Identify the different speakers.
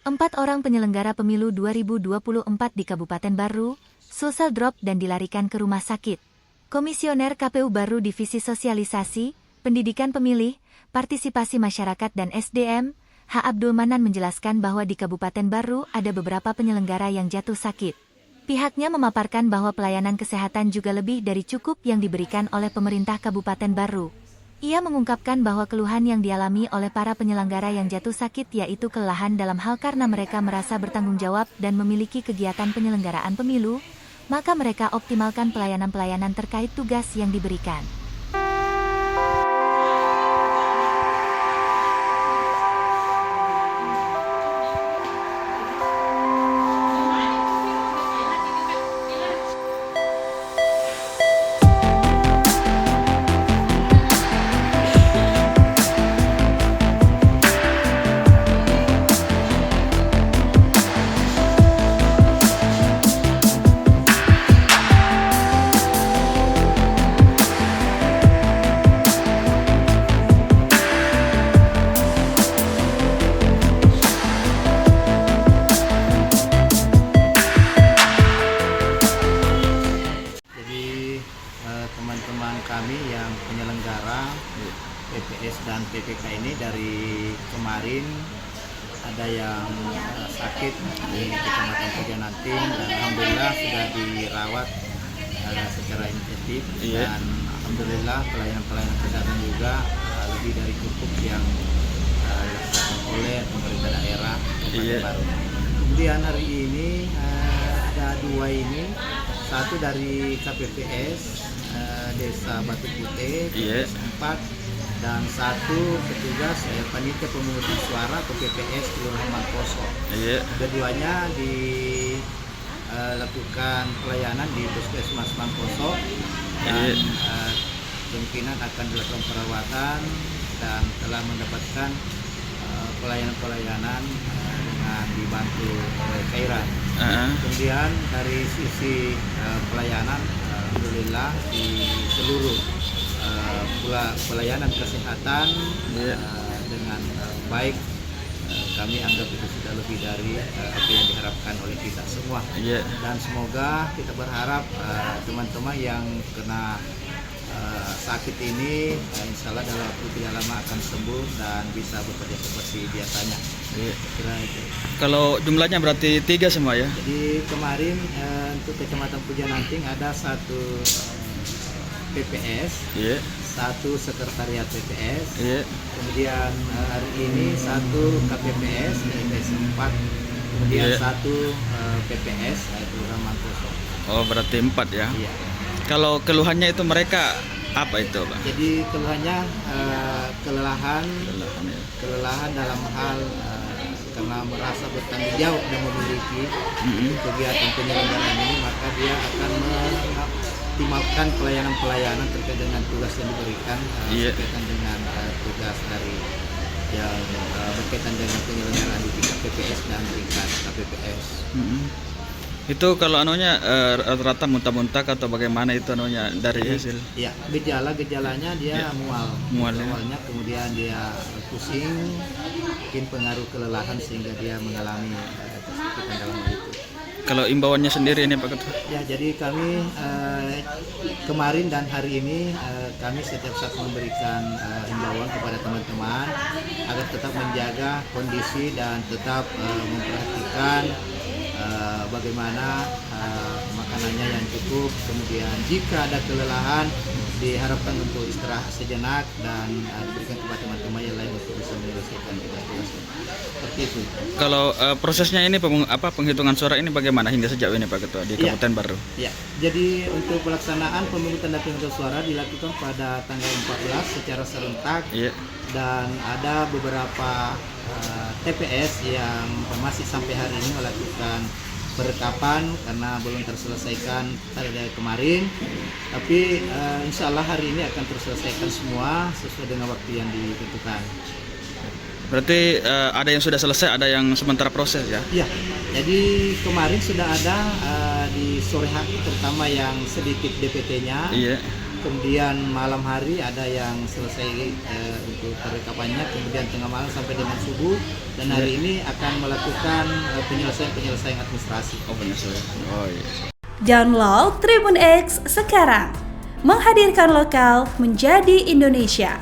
Speaker 1: 4 orang penyelenggara pemilu 2024 di Kabupaten Baru, social drop dan dilarikan ke rumah sakit. Komisioner KPU Baru Divisi Sosialisasi, Pendidikan Pemilih, Partisipasi Masyarakat dan SDM, H. Abdul Manan menjelaskan bahwa di Kabupaten Baru ada beberapa penyelenggara yang jatuh sakit. Pihaknya memaparkan bahwa pelayanan kesehatan juga lebih dari cukup yang diberikan oleh pemerintah Kabupaten Baru. Ia mengungkapkan bahwa keluhan yang dialami oleh para penyelenggara yang jatuh sakit yaitu kelelahan dalam hal karena mereka merasa bertanggung jawab dan memiliki kegiatan penyelenggaraan pemilu, maka mereka optimalkan pelayanan-pelayanan terkait tugas yang diberikan.
Speaker 2: Teman-teman kami yang penyelenggara PPS dan PPK ini dari kemarin ada yang sakit di Kecamatan Pujananting dan alhamdulillah sudah dirawat secara intensif dan alhamdulillah pelayanan kesehatan juga lebih dari cukup yang dilaksanakan oleh pemerintah daerah Kabupaten Baru. Kemudian hari ini ada dua ini, satu dari KPPS Desa Batu Putih, TPS 4, dan satu petugas panitia pemungutan suara PPS Kelurahan Mangkoso. Keduanya dilakukan pelayanan di Puskesmas Mangkoso dan kemungkinan akan dilakukan perawatan dan telah mendapatkan pelayanan-pelayanan dengan dibantu oleh cairan. Kemudian dari sisi pelayanan, alhamdulillah di seluruh pelayanan kesehatan dengan baik, kami anggap itu sudah lebih dari apa yang diharapkan oleh kita semua. Dan semoga kita berharap teman-teman yang kena sakit ini insya Allah dalam waktu tidak lama akan sembuh dan bisa bekerja seperti biasanya. Kira itu.
Speaker 3: Kalau jumlahnya berarti 3 semua ya?
Speaker 2: Jadi kemarin untuk Kecamatan Pujananting ada satu PPS, satu sekretariat PPS, kemudian hari ini satu KPPS TPS 4, kemudian satu PPS yaitu Mangkoso.
Speaker 3: Oh, berarti 4 ya?
Speaker 2: Iya.
Speaker 3: Kalau keluhannya itu mereka apa itu, Pak?
Speaker 2: Jadi keluhannya kelelahan dalam hal karena merasa bertanggung jawab dan memiliki kegiatan penyelenggaraan ini, maka dia akan mengoptimalkan pelayanan-pelayanan terkait dengan tugas yang diberikan berkaitan dengan tugas dari yang berkaitan dengan penyelenggaraan di tingkat PPS dan tingkat KPPS.
Speaker 3: Itu kalau anunya rata-rata muntah-muntah atau bagaimana itu anunya dari hasil?
Speaker 2: Iya, gejalanya dia mual ya. Awalnya, kemudian dia pusing, mungkin pengaruh kelelahan sehingga dia mengalami kesakitan dalam hal itu.
Speaker 3: Kalau imbauannya sendiri ini Pak Ketua?
Speaker 2: Ya, jadi kami kemarin dan hari ini kami setiap saat memberikan imbauan kepada teman-teman agar tetap menjaga kondisi dan tetap memperhatikan bagaimana makanannya yang cukup, kemudian jika ada kelelahan diharapkan untuk istirahat sejenak dan diberikan kepada teman-teman yang lain untuk bisa menyelesaikan tugas-tugasnya. Seperti itu.
Speaker 3: Kalau prosesnya ini penghitungan suara ini bagaimana hingga sejauh ini Pak Ketua di Kabupaten Baru?
Speaker 2: Ya, jadi untuk pelaksanaan pemungutan dan penghitungan suara dilakukan pada tanggal 14 secara serentak dan ada beberapa TPS yang masih sampai hari ini melakukan perekapan karena belum terselesaikan dari kemarin, tapi insya Allah hari ini akan terselesaikan semua sesuai dengan waktu yang ditentukan.
Speaker 3: Berarti ada yang sudah selesai, ada yang sementara proses ya?
Speaker 2: Iya, jadi kemarin sudah ada di sore hari terutama yang sedikit DPT-nya. kemudian malam hari ada yang selesai untuk perekapannya, kemudian tengah malam sampai dengan subuh, dan hari ini akan melakukan penyelesaian administrasi.
Speaker 3: Oh, penyesuaian. Oh iya.
Speaker 4: Download Tribun X sekarang, menghadirkan lokal menjadi Indonesia.